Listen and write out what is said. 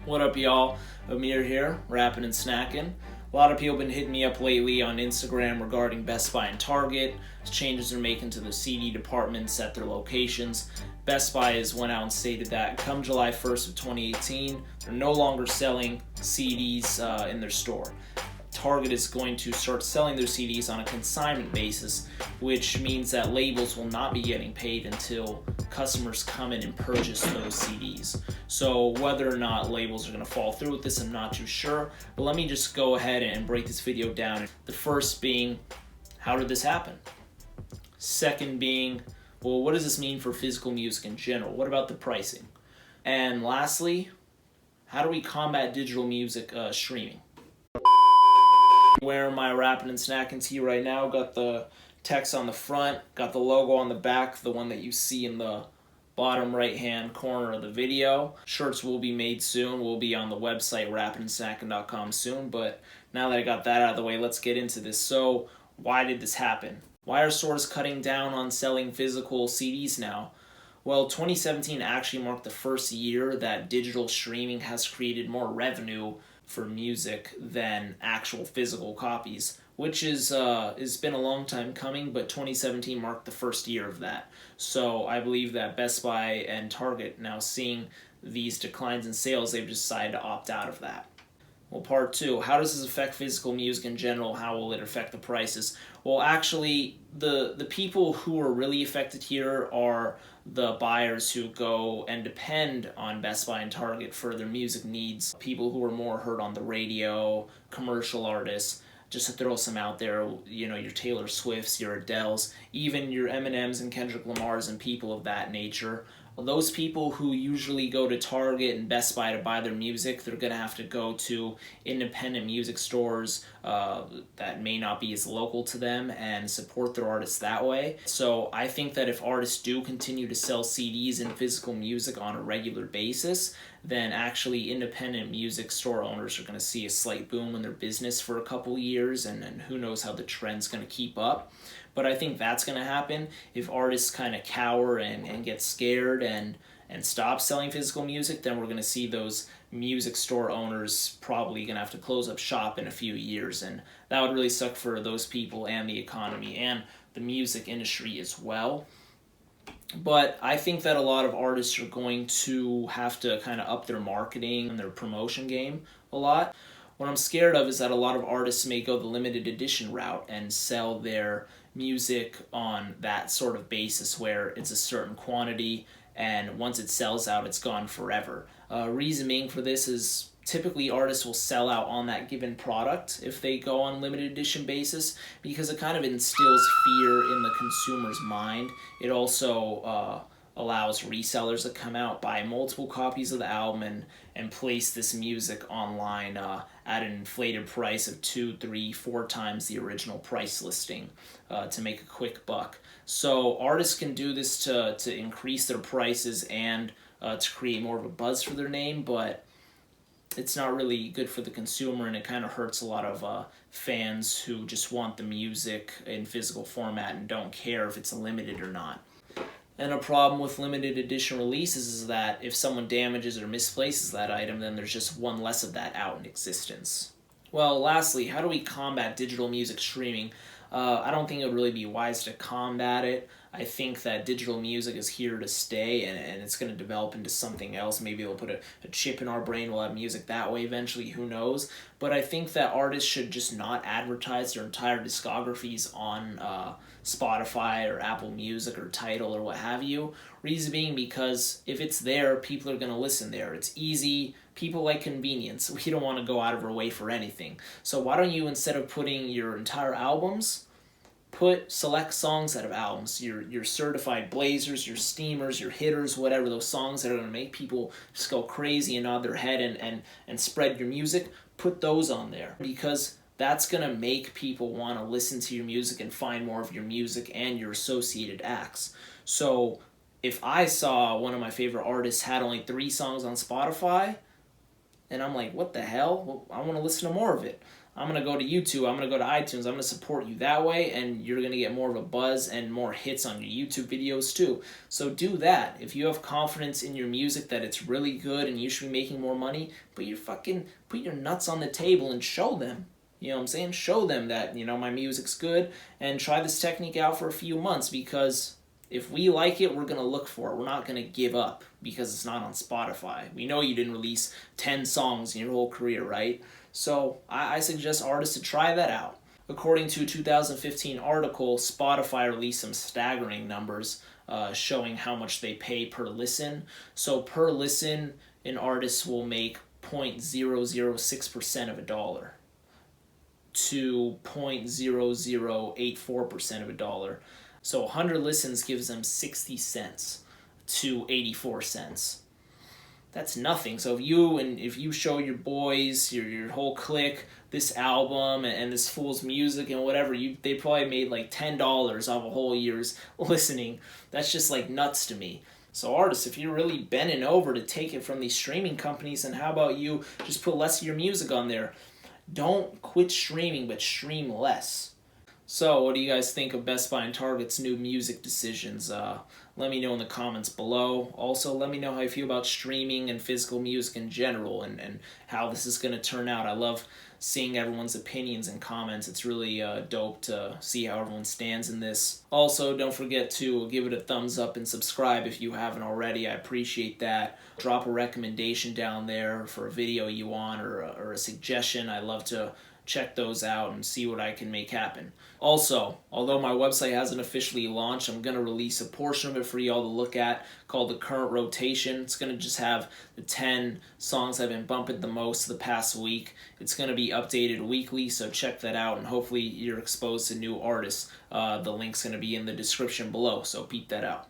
What up, y'all? Amir here, Rappin and Snackin. A lot of people have been hitting me up lately on Instagram regarding Best Buy and Target, changes they're making to the CD departments at their locations. Best Buy has went out and stated that come July 1st of 2018, they're no longer selling CDs in their store. Target is going to start selling their CDs on a consignment basis, which means that labels will not be getting paid until customers come in and purchase those CDs. So whether or not labels are going to follow through with this, I'm not too sure, but let me just go ahead and break this video down. The first being, how did this happen? Second being, well, what does this mean for physical music in general? What about the pricing? And lastly, how do we combat digital music streaming? Wearing my Rappin and Snackin tee right now. Got the text on the front, got the logo on the back, the one that you see in the bottom right hand corner of the video. Shirts will be made soon. We'll be on the website rappinsnackin.com soon, but now that I got that out of the way, let's get into this. So why did this happen? Why are stores cutting down on selling physical CDs now? Well, 2017 actually marked the first year that digital streaming has created more revenue for music than actual physical copies, which has been a long time coming, but 2017 marked the first year of that. So I believe that Best Buy and Target, now seeing these declines in sales, they've decided to opt out of that. Well, part two, how does this affect physical music in general? How will it affect the prices? Well, actually, the people who are really affected here are the buyers who go and depend on Best Buy and Target for their music needs. People who are more heard on the radio, commercial artists, just to throw some out there, you know, your Taylor Swifts, your Adeles, even your Eminems and Kendrick Lamars and people of that nature. Well, those people who usually go to Target and Best Buy to buy their music, they're going to have to go to independent music stores that may not be as local to them and support their artists that way. So I think that if artists do continue to sell CDs and physical music on a regular basis, then actually independent music store owners are going to see a slight boom in their business for a couple years, and who knows how the trend's going to keep up. But I think that's going to happen if artists kind of cower and get scared and stop selling physical music. Then we're going to see those music store owners probably going to have to close up shop in a few years, and that would really suck for those people and the economy and the music industry as well. But I think that a lot of artists are going to have to kind of up their marketing and their promotion game a lot. What I'm scared of is that a lot of artists may go the limited edition route and sell their music on that sort of basis where it's a certain quantity, and once it sells out, it's gone forever. Reason being for this is typically artists will sell out on that given product if they go on limited edition basis, because it kind of instills fear in the consumer's mind. It also allows resellers to come out, buy multiple copies of the album, and place this music online at an inflated price of 2, 3, 4 times the original price listing to make a quick buck. So artists can do this to increase their prices and to create more of a buzz for their name, but it's not really good for the consumer, and it kind of hurts a lot of fans who just want the music in physical format and don't care if it's limited or not. And a problem with limited edition releases is that if someone damages or misplaces that item, then there's just one less of that out in existence. Well, lastly, how do we combat digital music streaming? I don't think it would really be wise to combat it. I think that digital music is here to stay, and it's going to develop into something else. Maybe they'll put a chip in our brain, we'll have music that way eventually, who knows. But I think that artists should just not advertise their entire discographies on Spotify or Apple Music or Tidal or what have you. Reason being because if it's there, people are going to listen there. It's easy. People like convenience. We don't want to go out of our way for anything. So why don't you, instead of putting your entire albums, put select songs out of albums, your certified blazers, your steamers, your hitters, whatever, those songs that are going to make people just go crazy and nod their head and spread your music, put those on there, because that's going to make people want to listen to your music and find more of your music and your associated acts. So if I saw one of my favorite artists had only 3 songs on Spotify, and I'm like, what the hell? Well, I want to listen to more of it. I'm going to go to YouTube, I'm going to go to iTunes, I'm going to support you that way, and you're going to get more of a buzz and more hits on your YouTube videos too. So do that. If you have confidence in your music that it's really good and you should be making more money, put your nuts on the table and show them. You know what I'm saying? Show them that, my music's good, and try this technique out for a few months, because if we like it, we're going to look for it. We're not going to give up because it's not on Spotify. We know you didn't release 10 songs in your whole career, right? So I suggest artists to try that out. According to a 2015 article, Spotify released some staggering numbers showing how much they pay per listen. So per listen, an artist will make 0.006% of a dollar to 0.0084% of a dollar. So 100 listens gives them 60 cents to 84 cents. That's nothing. So if you show your boys, your whole clique, this album and this fool's music and whatever, they probably made like $10 off a whole year's listening. That's just like nuts to me. So artists, if you're really bending over to take it from these streaming companies, then how about you just put less of your music on there? Don't quit streaming, but stream less. So, what do you guys think of Best Buy and Target's new music decisions? Let me know in the comments below. Also, let me know how you feel about streaming and physical music in general, and how this is going to turn out. I love seeing everyone's opinions and comments. It's really dope to see how everyone stands in this. Also, don't forget to give it a thumbs up and subscribe if you haven't already. I appreciate that. Drop a recommendation down there for a video you want, or a suggestion. I love to check those out and see what I can make happen. Also, although my website hasn't officially launched, I'm going to release a portion of it for y'all to look at called the current rotation. It's going to just have the 10 songs I've been bumping the most the past week. It's going to be updated weekly, so check that out, and hopefully you're exposed to new artists. The link's going to be in the description below, so peep that out.